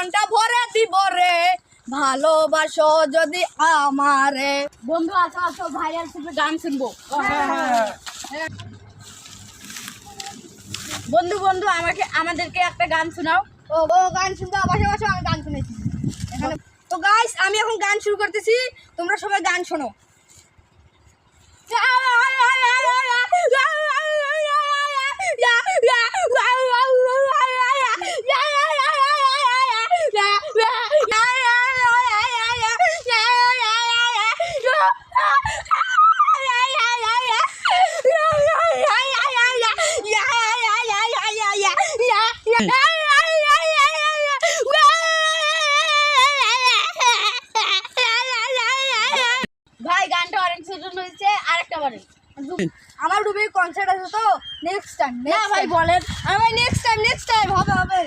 মনটা ভরে দিব রে, ভালোবাসো যদি আমারে। বন্ধু আসো আসো, ভাইরাল শিল্পে গান শুনবো। বন্ধু বন্ধু আমাদেরকে একটা গান শোনাও। ও গান শুনবো, বসে বসে আমি গান শুনেছি এখানে। তো গাইস আমি এখন গান শুরু করতেছি, তোমরা সবাই গান শোনো। ভাই গানটা অনেক সুন্দর হয়েছে, আরেকটা বলেন। আমার ডুবে কনসার্ট আছে তো নেক্সট টাইম। না ভাই বলেন, আমি নেক্সট টাইম হবে।